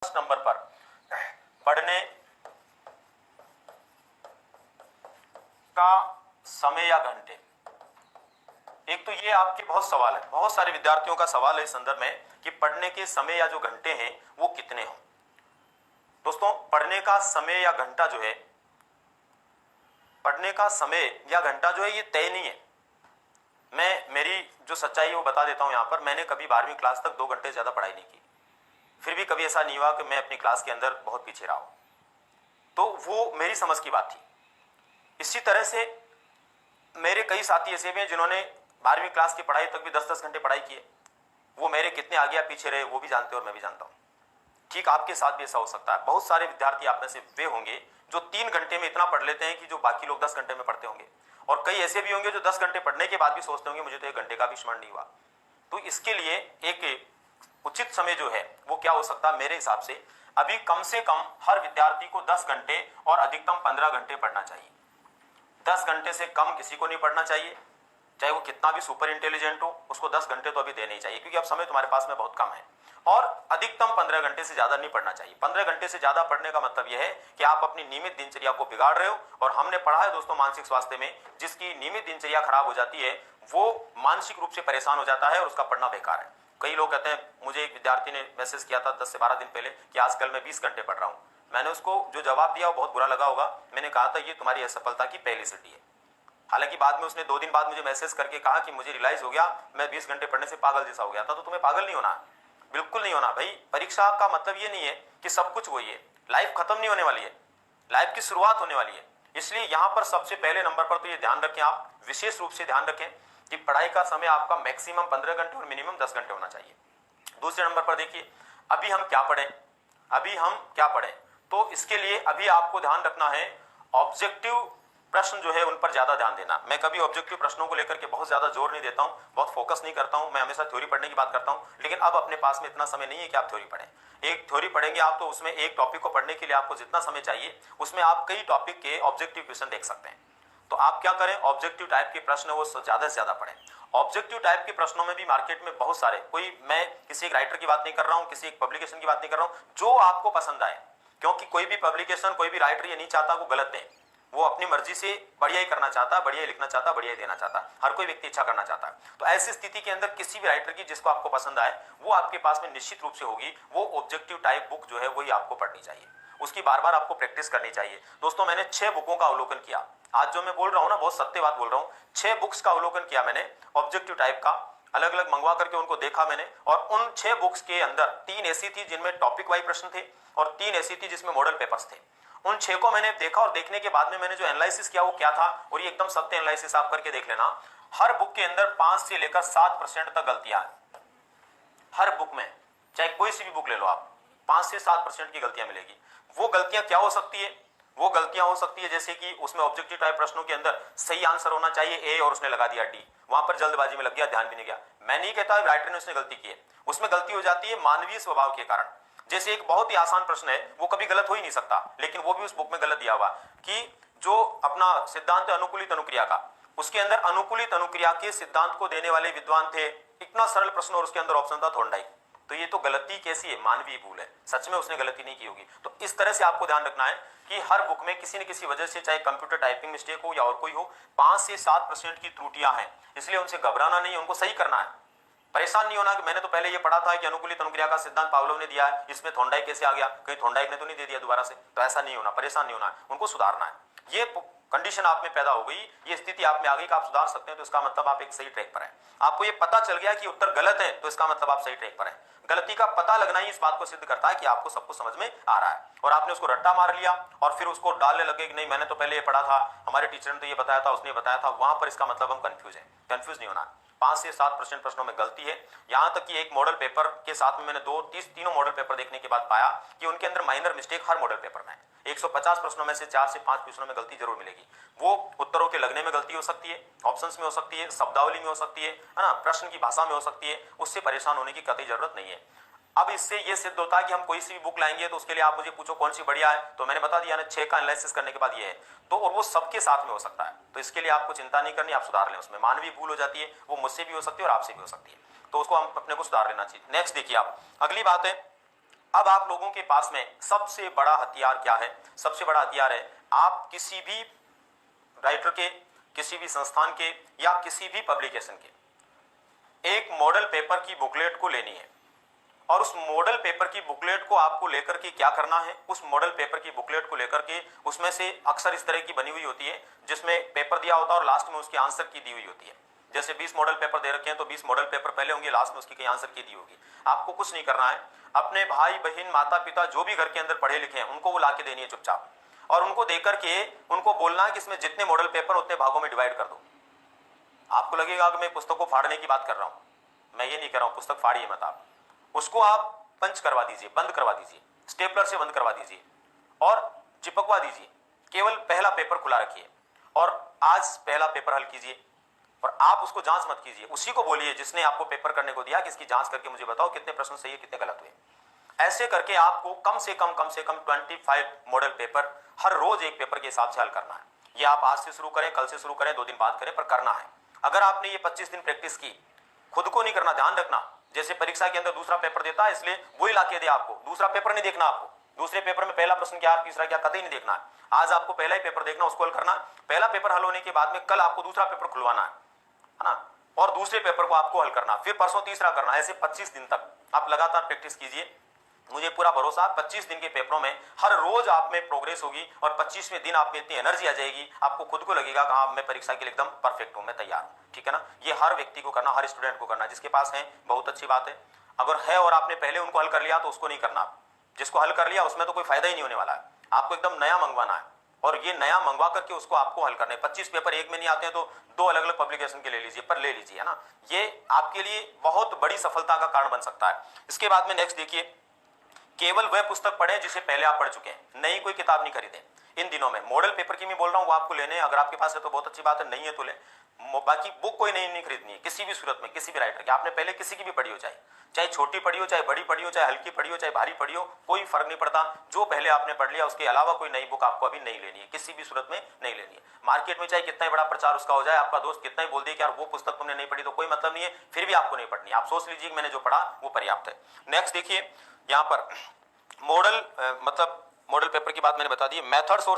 Number पर पढ़ने का समय या घंटे। एक तो ये आपके बहुत सवाल है, बहुत सारे विद्यार्थियों का सवाल है इस संदर्भ में कि पढ़ने के समय या जो घंटे हैं वो कितने हों। दोस्तों, पढ़ने का समय या घंटा जो है, पढ़ने का समय या घंटा जो है ये तय नहीं है। मैं मेरी जो सच्चाई है वो बता देता हूं। यहां पर मैंने कभी 12वीं क्लास तक 2 घंटे से ज्यादा पढ़ाई नहीं की, फिर भी कभी ऐसा नहीं हुआ कि मैं अपनी क्लास के अंदर बहुत पीछे रहा हूं। तो वो मेरी समझ की बात थी। इसी तरह से मेरे कई साथी ऐसे भी हैं जिन्होंने 12वीं क्लास की पढ़ाई तक भी 10-10 घंटे पढ़ाई की है। वो मेरे कितने आगे या पीछे रहे वो भी जानते हैं और मैं भी जानता हूं। ठीक आपके साथ भी ऐसा हो सकता है। बहुत सारे विद्यार्थी आप में से वे होंगे जो 3 घंटे में इतना पढ़ लेते हैं कि जो बाकी लोग 10 घंटे में पढ़ते होंगे, और कई ऐसे भी होंगे जो 10 घंटे पढ़ने के बाद भी सोचते होंगे मुझे तो 1 घंटे का भी स्मरण नहीं हुआ। तो इसके लिए एक उचित समय जो है वो क्या हो सकता है, मेरे हिसाब से अभी कम से कम हर विद्यार्थी को 10 घंटे और अधिकतम 15 घंटे पढ़ना चाहिए। 10 घंटे से कम किसी को नहीं पढ़ना चाहिए, चाहे वो कितना भी सुपर इंटेलिजेंट हो, उसको 10 घंटे तो अभी देने ही चाहिए, क्योंकि अब समय तुम्हारे पास में बहुत कम है। और अधिकतम 15 घंटे से ज्यादा नहीं पढ़ना चाहिए। 15 घंटे से ज्यादा पढ़ने का मतलब यह है कि आप अपनी नियमित दिनचर्या को बिगाड़ रहे हो। और हमने पढ़ा है दोस्तों, मानसिक स्वास्थ्य में जिसकी नियमित दिनचर्या खराब हो जाती है वो मानसिक रूप से परेशान हो जाता है और उसका पढ़ना बेकार है। कई लोग कहते हैं, मुझे एक विद्यार्थी ने मैसेज किया था 10 से 12 दिन पहले कि आजकल मैं 20 घंटे पढ़ रहा हूं। मैंने उसको जो जवाब दिया वो बहुत बुरा लगा होगा। मैंने कहा था ये तुम्हारी असफलता की पहली सीढ़ी है। हालांकि बाद में उसने 2 दिन बाद मुझे मैसेज करके कहा कि मुझे रियलाइज हो गया मैं 20 घंटे पढ़ने से पागल जैसा हो गया था। तो तुम्हें पागल नहीं होना, बिल्कुल नहीं होना भाई। परीक्षा का मतलब ये नहीं है कि सब कुछ वही है। लाइफ खत्म नहीं होने वाली है, लाइफ की शुरुआत होने वाली है। इसलिए यहां पर सबसे पहले नंबर पर तो ये ध्यान रखें, आप विशेष रूप से ध्यान रखें कि पढ़ाई का समय आपका मैक्सिमम 15 घंटे और मिनिमम 10 घंटे होना चाहिए। दूसरे नंबर पर देखिए, अभी हम क्या पढ़ें, अभी हम क्या पढ़ें। तो इसके लिए अभी आपको ध्यान रखना है ऑब्जेक्टिव प्रश्न जो है उन पर ज्यादा ध्यान देना। मैं कभी ऑब्जेक्टिव प्रश्नों को लेकर के बहुत ज्यादा जोर नहीं देता हूं, बहुत फोकस नहीं करता हूं। मैं हमेशा थ्योरी पढ़ने की बात करता हूं, लेकिन अब अपने पास में इतना समय नहीं है कि आप थ्योरी पढ़ें। एक थ्योरी पढ़ेंगे आप तो उसमें एक टॉपिक को पढ़ने के लिए आपको जितना समय चाहिए उसमें आप कई टॉपिक के ऑब्जेक्टिव क्वेश्चन देख सकते हैं। तो आप क्या करें, ऑब्जेक्टिव टाइप के प्रश्न वो ज्यादा से ज्यादा पढ़ें। ऑब्जेक्टिव टाइप के प्रश्नों में भी मार्केट में बहुत सारे, कोई मैं किसी एक राइटर की बात नहीं कर रहा हूं, किसी एक पब्लिकेशन की बात नहीं कर रहा हूं, जो आपको पसंद आए। क्योंकि कोई भी पब्लिकेशन, कोई भी राइटर ये नहीं चाहता वो गलत दे, वो अपनी मर्जी से बढ़िया ही करना चाहता है, बढ़िया ही लिखना चाहता है, बढ़िया ही देना चाहता है। हर कोई व्यक्ति अच्छा करना चाहता है। तो ऐसी स्थिति के अंदर किसी भी राइटर की जिसको आपको पसंद आए वो आपके पास में निश्चित रूप से होगी। वो ऑब्जेक्टिव टाइप बुक जो है वही आपको पढ़नी चाहिए, उसकी बार बार आपको प्रैक्टिस करनी चाहिए। दोस्तों, मैंने 6 बुकों का अवलोकन किया। आज जो मैं बोल रहा हूं ना, बहुत सत्य बात बोल रहा हूं। 6 बुक्स का अवलोकन किया मैंने ऑब्जेक्टिव टाइप का, अलग अलग मंगवा करके उनको देखा मैंने। और उन 6 बुक्स के अंदर 3 ऐसी थी जिनमें टॉपिक वाइज प्रश्न थे और 3 ऐसी थी जिसमें मॉडल पेपर्स थे। उन 6 को मैंने देखा और देखने के बाद में मैंने जो एनालिसिस किया वो क्या था, और ये एकदम सत्य एनालिसिस आप करके देख लेना। हर बुक के अंदर 5 से लेकर 7% तक गलतियां हैं। हर बुक में, चाहे कोई सी भी बुक ले लो आप, 5 से 7% की गलतियां मिलेगी। वो गलतियां क्या हो सकती है, वो गलतियां हो सकती है जैसे कि उसमें ऑब्जेक्टिव टाइप प्रश्नों के अंदर सही आंसर होना चाहिए ए और उसने लगा दिया डी, वहां पर जल्दबाजी में लग गया, ध्यान भी नहीं गया। मैं नहीं कहता राइटर ने उसने गलती की है, उसमें गलती हो जाती है मानवीय स्वभाव के कारण। जैसे एक बहुत ही आसान प्रश्न है, वो कभी गलत हो ही नहीं सकता, लेकिन वो भी उस बुक में गलत दिया हुआ कि जो अपना सिद्धांत अनुकूलित अनुक्रिया का, उसके अंदर अनुकूलित अनुक्रिया के सिद्धांत को देने वाले विद्वान थे। इतना सरल प्रश्न और उसके अंदर ऑप्शन था थॉर्नडाइक। तो ये तो गलती कैसी है, मानवीय भूल है, सच में उसने गलती नहीं की होगी। तो इस तरह से आपको ध्यान रखना है कि हर बुक में किसी न किसी वजह से, चाहे कंप्यूटर टाइपिंग मिस्टेक हो या और कोई हो, 5 से 7% की त्रुटियां हैं। इसलिए उनसे घबराना नहीं है, उनको सही करना है। परेशान नहीं होना कि मैंने तो पहले ये पढ़ा था कि अनुकूलित अनुक्रिया का सिद्धांत पावलोव ने दिया है, इसमें थॉर्नडाइक कैसे आ गया, कहीं थॉर्नडाइक ने तो नहीं दे दिया दोबारा से। तो ऐसा नहीं होना, परेशान नहीं होना, उनको सुधारना है। ये कंडीशन आप में पैदा हो गई, ये स्थिति आप में आ गई कि आप सुधार सकते हैं, तो इसका मतलब आप एक सही ट्रैक पर हैं। आपको ये पता चल गया कि उत्तर गलत है, तो इसका मतलब आप सही ट्रैक पर हैं। गलती का पता लगना ही इस बात को सिद्ध करता है कि आपको सब कुछ समझ में आ रहा है, और आपने उसको रट्टा मार लिया और फिर उसको डालने लगे कि नहीं मैंने तो पहले ये पढ़ा था, हमारे टीचर ने तो ये बताया था, उसने बताया था। वहां पर इसका मतलब हम कंफ्यूज हैं। कंफ्यूज नहीं होना। 5 से 7% प्रश्नों में गलती है। यहां तक कि एक मॉडल पेपर के साथ में मैंने तीनों मॉडल पेपर देखने के बाद पाया कि उनके अंदर माइनर मिस्टेक हर मॉडल पेपर में है। 150 प्रश्नों में से 4 से 5 प्रश्नों में गलती जरूर मिलेगी। वो उत्तरों के लगने में गलती हो सकती है, ऑप्शंस में हो सकती है, शब्दावली में हो सकती है ना, प्रश्न की भाषा में हो सकती है। उससे परेशान होने की कतई जरूरत नहीं है। अब इससे ये सिद्ध होता है कि हम कोई सी भी बुक लाएंगे तो उसके लिए आप मुझे पूछो कौन सी बढ़िया है, तो मैंने बता दिया ना, 6 का एनालिसिस करने के बाद ये है। तो और वो सबके साथ में हो सकता है, तो इसके लिए आपको चिंता नहीं करनी, आप सुधार लें। उसमें मानवीय भूल हो जाती है, वो मुझसे भी हो सकती है और आपसे भी हो सकती है, तो उसको हम अपने को सुधार लेना चाहिए। नेक्स्ट देखिए आप, अगली बात है अब आप लोगों के पास में सबसे बड़ा हथियार क्या है? सबसे बड़ा हथियार है आप किसी भी राइटर के, किसी भी संस्थान के या किसी भी पब्लिकेशन के एक मॉडल पेपर की बुकलेट को लेनी है और उस मॉडल पेपर की बुकलेट को आपको लेकर के क्या करना है, उस मॉडल पेपर की बुकलेट को लेकर के उसमें से अक्सर इस तरह की बनी हुई होती है जिसमें पेपर दिया होता है और लास्ट में उसके आंसर की दी हुई होती है। जैसे 20 मॉडल पेपर दे रखे हैं तो 20 मॉडल पेपर पहले होंगे, लास्ट में उसकी कहीं आंसर की दी होगी। आपको कुछ नहीं करना है, अपने भाई बहन माता पिता जो भी घर के अंदर पढ़े लिखे हैं उनको वो ला के देनी है चुपचाप, और उनको देकर के उनको बोलना है कि इसमें जितने मॉडल पेपर उतने भागों में डिवाइड कर दो। आपको लगेगा कि मैं पुस्तक को फाड़ने की बात कर रहा हूं, मैं ये नहीं कर रहा हूं, पुस्तक फाड़िए मत आप, उसको आप पंच करवा दीजिए, बंद करवा दीजिए, स्टेपलर से बंद करवा दीजिए और चिपकवा दीजिए। केवल पहला पेपर खुला रखिए और आज पहला पेपर हल कीजिए और आप उसको जांच मत कीजिए, उसी को बोलिए जिसने आपको पेपर करने को दिया कि इसकी जांच करके मुझे बताओ कितने प्रश्न सही है कितने गलत हुए। ऐसे करके आपको कम से कम 25 मॉडल पेपर हर रोज एक पेपर के हिसाब से हल करना है। ये आप आज से शुरू करें, कल से शुरू करें, 2 दिन बाद करें, पर करना है। अगर आपने ये 25 दिन प्रैक्टिस की, खुद को नहीं करना, ध्यान रखना, जैसे परीक्षा के अंदर दूसरा पेपर देता है इसलिए वही लाके दे आपको, दूसरा पेपर नहीं देखना आपको, दूसरे पेपर में पहला प्रश्न क्या तीसरा क्या कतई नहीं देखना है। आज आपको पहला ही पेपर देखना, उसको हल करना। पहला पेपर हल होने के बाद में कल आपको दूसरा पेपर खुलवाना है ना, और दूसरे पेपर को आपको हल करना, फिर परसों तीसरा करना। ऐसे 25 दिन तक आप लगातार प्रैक्टिस कीजिए। मुझे पूरा भरोसा 25 दिन के पेपरों में हर रोज आप में प्रोग्रेस होगी और 25वें दिन आप में इतनी एनर्जी आ जाएगी, आपको खुद को लगेगा कि हाँ मैं परीक्षा के लिए एकदम परफेक्ट हूं, मैं तैयार हूं। ठीक है ना, ये हर व्यक्ति को करना, हर स्टूडेंट को करना। जिसके पास है बहुत अच्छी बात है, अगर है और आपने पहले उनको हल कर लिया तो उसको नहीं करना। जिसको हल कर लिया उसमें तो कोई फायदा ही नहीं होने वाला है, आपको एकदम नया मंगवाना है और ये नया मंगवा करके उसको आपको हल करना है। 25 पेपर एक में नहीं आते हैं तो 2 अलग अलग पब्लिकेशन के ले लीजिए, पर ले लीजिए, है ना। ये आपके लिए बहुत बड़ी सफलता का कारण बन सकता है। इसके बाद में नेक्स्ट देखिए, केवल वह पुस्तक पढ़ें जिसे पहले आप पढ़ चुके हैं, नई कोई किताब नहीं खरीदें। इन दिनों में मॉडल पेपर की मैं बोल रहा हूं, वो आपको लेने हैं, अगर आपके पास है तो बहुत अच्छी बात है, नहीं है तो ले। बाकी बुक कोई नहीं खरीदनी है किसी भी सूरत में, किसी भी राइटर की। आपने पहले किसी की भी पढ़ी हो, चाहे छोटी पढ़ी हो, चाहे बड़ी पढ़ी हो, चाहे हल्की पढ़ी हो, चाहे भारी पढ़ी हो, कोई फर्क नहीं पड़ता। जो पहले आपने पढ़ लिया उसके अलावा कोई नई बुक आपको अभी नहीं लेनी है, किसी भी सूरत में नहीं लेनी है। मार्केट में चाहे कितना ही बड़ा प्रचार उसका हो जाए, आपका दोस्त कितना ही बोल दे कि यार वो पुस्तक तुमने नहीं पढ़ी, तो कोई मतलब नहीं है, फिर भी आपको नहीं पढ़नी। आप सोच लीजिए कि मैंने जो पढ़ा वो पर्याप्त है। नेक्स्ट देखिए, यहां पर मॉडल पेपर की बात मैंने बता दी। मेथड्स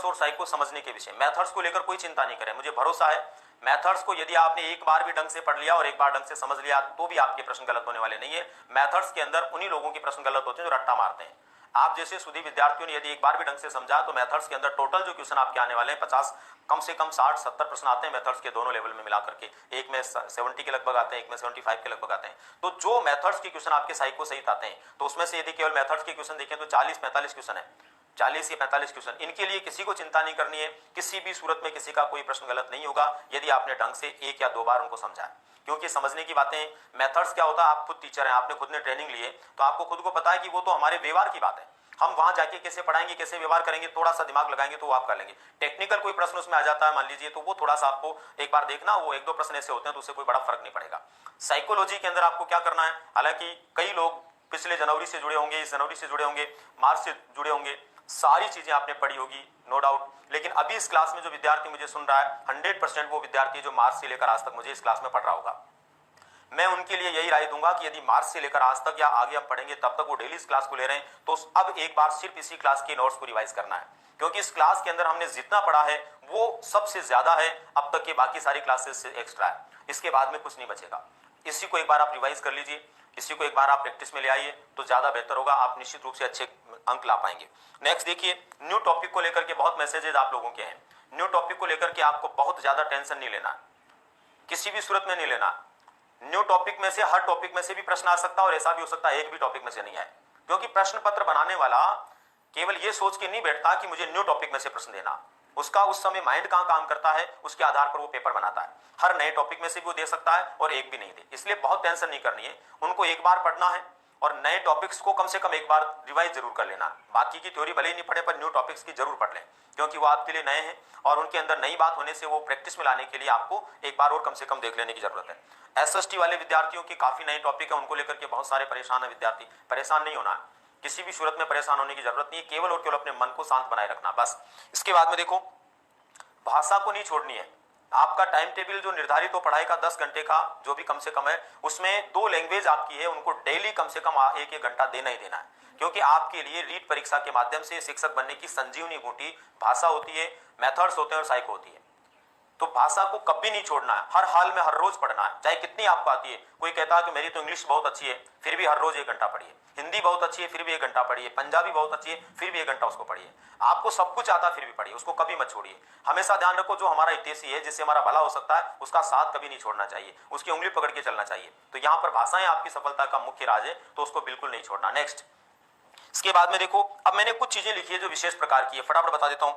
और साइको समझने के विषय, मेथड्स को लेकर कोई चिंता नहीं करें। मुझे भरोसा है मेथड्स को यदि आपने एक बार भी ढंग से पढ़ लिया और एक बार ढंग से समझ लिया तो भी आपके प्रश्न गलत होने वाले नहीं है। मेथड्स के अंदर उन्हीं लोगों के प्रश्न गलत होते हैं जो रट्टा मारते हैं। आप जैसे सुधी विद्यार्थियों ने यदि एक बार भी ढंग से समझा तो मेथड्स के अंदर टोटल जो क्वेश्चन आपके आने वाले हैं 50 कम से कम 60-70 प्रश्न आते हैं मेथड्स के दोनों लेवल में मिलाकर के। एक में 70 के लगभग आते हैं, एक में 75 के लगभग आते हैं। तो जो मेथड्स के क्वेश्चन आपके साइको सहित आते हैं, तो उसमें से यदि केवल मेथड्स के क्वेश्चन देखें तो 40-45 क्वेश्चन है, 40 या 45 क्वेश्चन। इनके लिए किसी को चिंता नहीं करनी है, किसी भी सूरत में किसी का कोई प्रश्न गलत नहीं होगा यदि आपने ढंग से 1 या 2 बार उनको समझा। क्योंकि समझने की बातें, मेथड्स क्या होता है, आप खुद टीचर हैं, आपने खुद ने ट्रेनिंग लिए, तो आपको खुद को पता है कि वो तो हमारे व्यवहार की बात है। हम वहां जाके कैसे पढ़ाएंगे, कैसे व्यवहार करेंगे, थोड़ा सा दिमाग लगाएंगे तो वो आप कर लेंगे। टेक्निकल कोई प्रश्न उसमें आ जाता है मान लीजिए, तो वो थोड़ा सा आपको एक बार देखना, वो 1-2 प्रश्न ऐसे होते हैं तो उससे कोई बड़ा फर्क नहीं पड़ेगा। साइकोलॉजी के अंदर आपको क्या करना है, हालांकि कई लोग पिछले जनवरी से जुड़े होंगे, इस जनवरी से जुड़े होंगे, मार्च से जुड़े होंगे, सारी चीजें आपने पढ़ी होगी नो डाउट। लेकिन अभी इस क्लास में जो विद्यार्थी मुझे सुन रहा है 100% वो विद्यार्थी जो मार्च से लेकर आज तक मुझे इस क्लास में पढ़ रहा होगा। मैं उनके लिए यही राय दूंगा कि यदि मार्च से लेकर आज तक या आगे हम पढ़ेंगे तब तक वो डेली इस क्लास को ले रहे हैं, तो अब एक बार सिर्फ इसी क्लास के नोट्स को रिवाइज करना है। क्योंकि इस क्लास के अंदर हमने जितना पढ़ा है वो सबसे ज्यादा है अब तक के बाकी सारी क्लासेस से एक्स्ट्रा है। इसके बाद में कुछ नहीं बचेगा। इसी को एक बार आप रिवाइज कर लीजिए, इसी को एक बार आप प्रैक्टिस में ले आइए तो ज्यादा बेहतर होगा, आप निश्चित रूप से अच्छे अंक ला पाएंगे। नेक्स्ट देखिए, न्यू टॉपिक को लेकर के बहुत मैसेजेस आप लोगों के हैं। न्यू टॉपिक को लेकर के आपको बहुत ज्यादा टेंशन नहीं लेना, किसी भी सूरत में नहीं लेना। न्यू टॉपिक में से, हर टॉपिक में से भी प्रश्न आ सकता है और ऐसा भी हो सकता है एक भी टॉपिक में से नहीं आए। क्योंकि प्रश्न पत्र बनाने वाला केवल ये सोच के नहीं बैठता कि मुझे न्यू टॉपिक में से प्रश्न देना, उसका उस समय माइंड कहां काम करता है उसके आधार पर वो पेपर बनाता है। हर नए टॉपिक में से भी वो दे सकता है और एक भी नहीं दे, इसलिए बहुत टेंशन नहीं करनी है। उनको एक बार पढ़ना है और नए टॉपिक्स को कम से कम एक बार रिवाइज जरूर कर लेना। बाकी की थ्योरी भले ही नहीं पढ़े पर न्यू टॉपिक्स की जरूर पढ़ लें, क्योंकि वो आपके लिए नए हैं और उनके अंदर नई बात होने से वो प्रैक्टिस में लाने के लिए आपको एक बार और कम से कम देख लेने की जरूरत है। एसएसटी वाले विद्यार्थियों की काफी नए टॉपिक है, उनको लेकर के बहुत सारे परेशान है विद्यार्थी। परेशान नहीं होना, किसी भी सूरत में परेशान होने की जरूरत नहीं है, केवल और केवल अपने मन को शांत बनाए रखना बस। इसके बाद में देखो, भाषा को नहीं छोड़नी है। आपका टाइम टेबल जो निर्धारित हो पढ़ाई का 10 घंटे का जो भी कम से कम है, उसमें 2 लैंग्वेज आपकी है, उनको डेली कम से कम 1-1 घंटा देना ही देना है, क्योंकि आपके लिए रीट परीक्षा के माध्यम से शिक्षक बनने की संजीवनी बूटी भाषा होती है, मेथड्स होते हैं और साइको होती है। तो भाषा को कभी नहीं छोड़ना है, हर हाल में हर रोज पढ़ना है, चाहे कितनी आपको आती है। कोई कहता है कि मेरी तो इंग्लिश बहुत अच्छी है, फिर भी हर रोज 1 घंटा पढ़िए, हिंदी बहुत अच्छी है फिर भी 1 घंटा पढ़िए, पंजाबी बहुत अच्छी है फिर भी 1 घंटा उसको पढ़िए। आपको सब कुछ आता है फिर भी पढ़िए, उसको कभी मत छोड़िए। हमेशा ध्यान रखो जो हमारा हितैषी है, जिससे हमारा भला हो सकता है, उसका साथ कभी नहीं छोड़ना चाहिए, उसकी उंगली पकड़ के चलना चाहिए। तो यहाँ पर भाषाएं आपकी सफलता का मुख्य राज है, तो उसको बिल्कुल नहीं छोड़ना। नेक्स्ट, इसके बाद में देखो, अब मैंने कुछ चीजें लिखी है जो विशेष प्रकार की है, फटाफट बता देता हूं।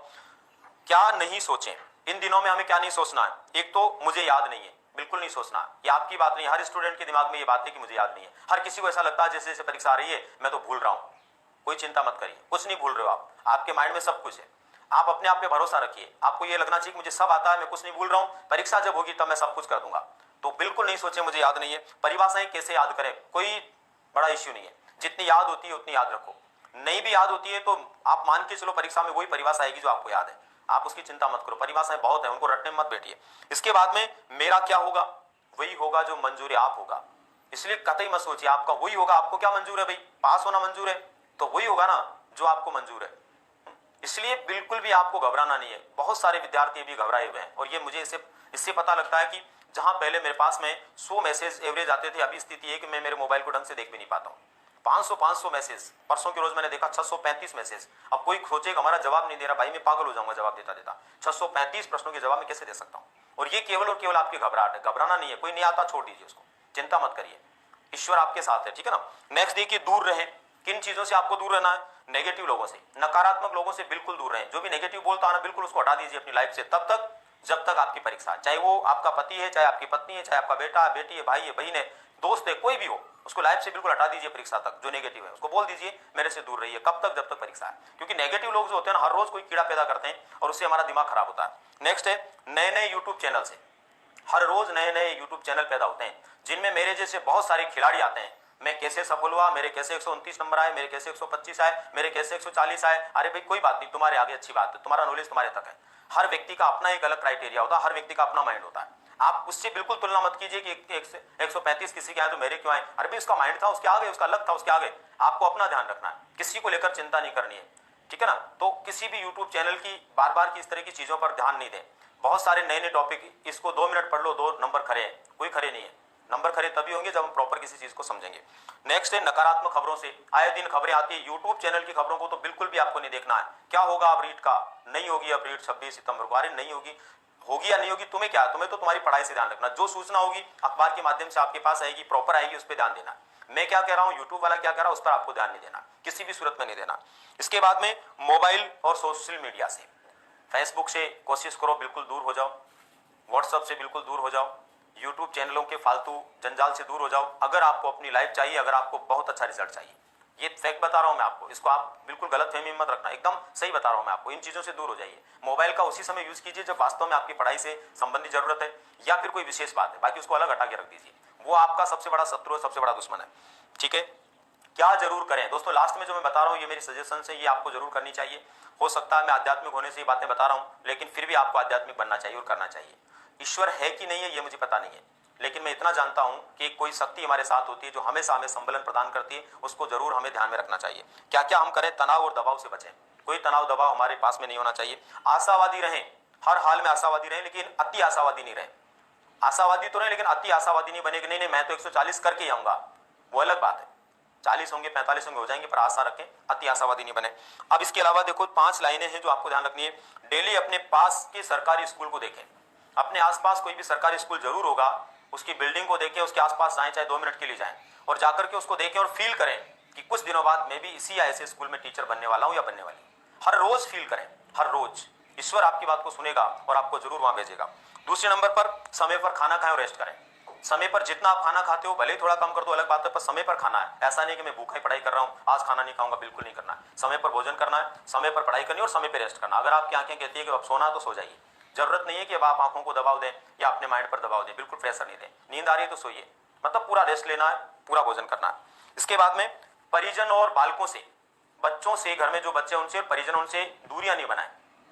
क्या नहीं सोचें, इन दिनों में हमें क्या नहीं सोचना है। एक तो मुझे याद नहीं है, बिल्कुल नहीं सोचना, ये आपकी बात नहीं, हर स्टूडेंट के दिमाग में ये बात है कि मुझे याद नहीं है। हर किसी को ऐसा लगता है जैसे जैसे परीक्षा आ रही है मैं तो भूल रहा हूं। कोई चिंता मत करिए, कुछ नहीं भूल रहे हो आप, आपके माइंड में सब कुछ है। आप अपने आप पे भरोसा रखिए, आपको ये लगना चाहिए कि मुझे सब आता है, मैं कुछ नहीं भूल रहा हूं, परीक्षा जब होगी तब मैं सब कुछ कर दूंगा। तो बिल्कुल नहीं सोचे मुझे याद नहीं है। परिभाषाएं कैसे याद करें, कोई बड़ा इश्यू नहीं है, जितनी याद होती है उतनी याद रखो। नहीं भी याद होती है तो आप मान के चलो परीक्षा में वही परिभाषा आएगी जो आपको याद है, आप उसकी चिंता मत करो। परिभाषाएं बहुत है, उनको रटने में मत बैठिए। इसके बाद में मेरा क्या होगा, वही होगा जो मंजूर है आप होगा, इसलिए कतई मत सोचिए आपका वही होगा। आपको क्या मंजूर है भाई, पास होना मंजूर है, तो वही होगा ना जो आपको मंजूर है। इसलिए बिल्कुल भी आपको घबराना नहीं है। बहुत सारे विद्यार्थी भी घबराए हुए हैं, और ये मुझे इससे पता लगता है कि जहां पहले मेरे पास में 100 मैसेज एवरेज आते थे, अभी स्थिति है कि मैं मेरे मोबाइल को ढंग से देख भी नहीं पाता हूं। 500 मैसेज, परसों के रोज मैंने देखा 635 मैसेज। अब कोई सोचेगा हमारा जवाब नहीं दे रहा, भाई मैं पागल हो जाऊंगा जवाब देता देता। 635 प्रश्नों के जवाब मैं कैसे दे सकता हूं। और ये केवल और केवल आपकी घबराहट है, घबराना नहीं है। कोई नहीं आता छोड़ दीजिए उसको, चिंता मत करिए, ईश्वर आपके साथ है, ठीक है ना। नेक्स्ट देखिए, दूर रहे। किन चीजों से आपको दूर रहना है, नेगेटिव लोगों से, नकारात्मक लोगों से बिल्कुल दूर रहें। जो भी नेगेटिव बोलता है ना, बिल्कुल उसको हटा दीजिए अपनी लाइफ से, तब तक जब तक आपकी परीक्षा है। चाहे वो आपका पति है, चाहे आपकी पत्नी है, चाहे आपका बेटा है, बेटी है, भाई है, बहन है, दोस्त है, कोई भी हो, उसको लाइफ से बिल्कुल हटा दीजिए परीक्षा तक। जो नेगेटिव है उसको बोल दीजिए मेरे से दूर रहिए। कब तक, जब तक परीक्षा है। क्योंकि नेगेटिव लोग जो होते हैं ना, हर रोज कोई कीड़ा पैदा करते हैं और उससे हमारा दिमाग खराब होता है। नेक्स्ट है, नए नए यूट्यूब चैनल से, हर रोज नए नए यूट्यूब चैनल पैदा होते हैं जिनमें मेरे जैसे बहुत सारे खिलाड़ी आते हैं। मैं कैसे सफल हुआ, मेरे कैसे 129 नंबर आए, मेरे कैसे 125 आए, मेरे कैसे 140 आए। अरे भाई कोई बात नहीं, तुम्हारे आगे अच्छी बात है, तुम्हारा नॉलेज तुम्हारे तक है। हर व्यक्ति का अपना एक अलग क्राइटेरिया होता है, हर व्यक्ति का अपना माइंड होता है। आप उससे बिल्कुल तुलना मत कीजिए कि 135 किसी के आए तो मेरे क्यों आए। अरे भाई उसका माइंड था, उसके आगे, उसका लक था, उसके आगे। आपको अपना ध्यान रखना है, किसी को लेकर चिंता नहीं करनी है, ठीक है ना। तो किसी भी यूट्यूब चैनल की बार बार की इस तरह की चीजों पर ध्यान नहीं दें। बहुत सारे नए नए टॉपिक, इसको 2 मिनट पढ़ लो, 2 नंबर खरे हैं, कोई खरे नहीं है। नंबर खरे तभी होंगे जब हम प्रॉपर किसी चीज को समझेंगे। नेक्स्ट है, नकारात्मक खबरों से। आए दिन खबरें आती है, यूट्यूब चैनल की खबरों को तो बिल्कुल भी आपको नहीं देखना है। क्या होगा अब रीट का, नहीं होगी अब रीट 26 सितंबर को। अरे नहीं होगी, होगी या नहीं होगी तुम्हें क्या, तुम्हें तो तुम्हारी पढ़ाई से ध्यान रखना। जो सूचना होगी अखबार के माध्यम से आपके पास आएगी, प्रॉपर आएगी, उस पर ध्यान देना। मैं क्या कह रहा हूं, यूट्यूब वाला क्या कह रहा है, उस पर आपको ध्यान नहीं देना, किसी भी सूरत में नहीं देना। इसके बाद में मोबाइल और सोशल मीडिया से, फेसबुक से कोशिश करो बिल्कुल दूर हो जाओ, व्हाट्सएप से बिल्कुल दूर हो जाओ, यूट्यूब चैनलों के फालतू जंजाल से दूर हो जाओ। अगर आपको अपनी लाइफ चाहिए, अगर आपको बहुत अच्छा रिजल्ट चाहिए, ये फैक्ट बता रहा हूं मैं आपको, इसको आप बिल्कुल गलत फहमी मत रखना, एकदम सही बता रहा हूं मैं आपको। इन चीजों से दूर हो जाइए। मोबाइल का उसी समय यूज कीजिए जब वास्तव में आपकी पढ़ाई से संबंधित जरूरत है या फिर कोई विशेष बात है, बाकी उसको अलग हटा के रख दीजिए। वो आपका सबसे बड़ा शत्रु है, सबसे बड़ा दुश्मन है, ठीक है। क्या जरूर करें दोस्तों, लास्ट में जो मैं बता रहा हूं, ये मेरी सजेशन है, ये आपको जरूर करनी चाहिए। हो सकता है मैं आध्यात्मिक होने से ये बातें बता रहा हूं, लेकिन फिर भी आपको आध्यात्मिक बनना चाहिए और करना चाहिए। ईश्वर है कि नहीं है ये मुझे पता नहीं है, लेकिन मैं इतना जानता हूं कि कोई शक्ति हमारे साथ होती है जो हमेशा हमें संबलन प्रदान करती है, उसको जरूर हमें ध्यान में रखना चाहिए। क्या क्या हम करें, तनाव और दबाव से बचें। कोई तनाव दबाव हमारे पास में नहीं होना चाहिए। आशावादी रहें, हर हाल में आशावादी रहें, लेकिन अति आशावादी नहीं रहें। आशावादी तो रहें लेकिन अति आशावादी नहीं बने कि नहीं मैं तो 140 करके ही आऊंगा, वो अलग बात है। 40 होंगे, 45 होंगे, हो जाएंगे, पर आशा रखें, अति आशावादी नहीं बने। अब इसके अलावा देखो 5 लाइनें हैं जो आपको ध्यान रखनी है। डेली अपने पास के सरकारी स्कूल को देखें, अपने आसपास कोई भी सरकारी स्कूल जरूर होगा, उसकी बिल्डिंग को देखें, उसके आसपास जाएं, चाहे 2 मिनट के लिए जाएं, और जाकर के उसको देखें और फील करें कि कुछ दिनों बाद मैं भी इसी या ऐसे स्कूल में टीचर बनने वाला हूं या बनने वाली। हर रोज फील करें, हर रोज। ईश्वर आपकी बात को सुनेगा और आपको जरूर वहां भेजेगा। दूसरे नंबर पर, समय पर खाना खाएं और रेस्ट करें। समय पर जितना आप खाना खाते हो, भले ही थोड़ा कम कर दो, अलग बात है, पर समय पर खाना है। ऐसा नहीं कि मैं भूखा ही पढ़ाई कर रहा हूं, आज खाना नहीं खाऊंगा, बिल्कुल नहीं करना है। समय पर भोजन करना है, समय पर पढ़ाई करनी और समय पर रेस्ट करना। अगर आपकी आंखें कहती है कि अब सोना है तो सो जाइए, जरूरत नहीं है कि अब आप आंखों को दबाव दें या अपने माइंड पर दबाव दें, बिल्कुल प्रेशर नहीं दें। नींद आ रही है तो सोइए, मतलब पूरा रेस्ट लेना है, पूरा भोजन करना है। इसके बाद में परिजन और बालकों से, बच्चों से, घर में जो बच्चे उनसे, परिजन उनसे दूरियां नहीं बनाएं।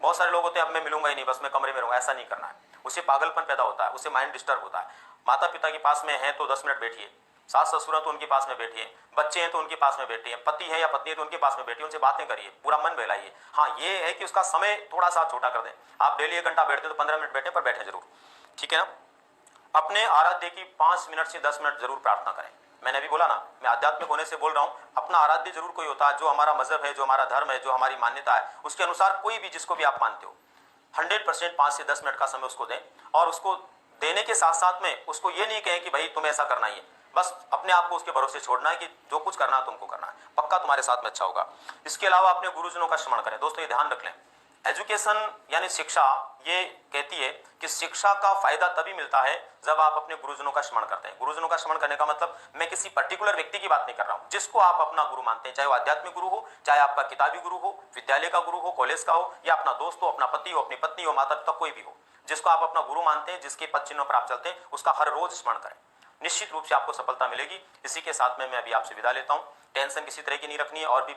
बहुत सारे लोग होते हैं अब मैं मिलूंगा ही नहीं, बस मैं कमरे में रहूंगा, ऐसा नहीं करना है। उससे पागलपन पैदा होता है, उससे माइंड डिस्टर्ब होता है। माता पिता के पास में है तो 10 मिनट बैठिए, सास ससुर है तो उनके पास में बैठिए, बच्चे हैं तो उनके पास में बैठिए, पति है या पत्नी है तो उनके पास में बैठिए, उनसे बातें करिए, पूरा मन बहलाइए। हाँ ये है कि उसका समय थोड़ा सा छोटा कर दें। आप डेली 1 घंटा बैठते तो 15 मिनट बैठे, पर बैठे जरूर, ठीक है ना। अपने आराध्य की 5 मिनट से 10 मिनट जरूर प्रार्थना करें। मैंने अभी बोला ना, मैं आध्यात्मिक होने से बोल रहा हूं, अपना आराध्य जरूर कोई होता है, जो हमारा मजहब है, जो हमारा धर्म है, जो हमारी मान्यता है, उसके अनुसार कोई भी, जिसको भी आप मानते हो, 100% 5 से 10 मिनट का समय उसको दें। और उसको देने के साथ साथ में उसको ये नहीं कहें कि भाई तुम्हें ऐसा करना ही है, बस अपने आप को उसके भरोसे छोड़ना है कि जो कुछ करना है तुमको करना है, पक्का तुम्हारे साथ में अच्छा होगा। इसके अलावा अपने गुरुजनों का स्मरण करें। दोस्तों ये ध्यान रख लें, एजुकेशन यानी शिक्षा ये कहती है कि शिक्षा का फायदा तभी मिलता है जब आप अपने गुरुजनों का स्मरण करते हैं। गुरुजनों का स्मरण करने का मतलब मैं किसी पर्टिकुलर व्यक्ति की बात नहीं कर रहा हूं, जिसको आप अपना गुरु मानते हैं, चाहे वो आध्यात्मिक गुरु हो, चाहे आपका किताबी गुरु हो, विद्यालय का गुरु हो, कॉलेज का हो, या अपना दोस्त हो, अपना पति हो, अपनी पत्नी हो, माता पिता, कोई भी हो, जिसको आप अपना गुरु मानते हैं, जिसके पद चिन्हों पर आप चलते हैं, उसका हर रोज स्मरण करें। निश्चित रूप से आपको सफलता मिलेगी। इसी के साथ में मैं अभी आपसे विदा लेता हूं। टेंशन किसी तरह की नहीं रखनी है, और भी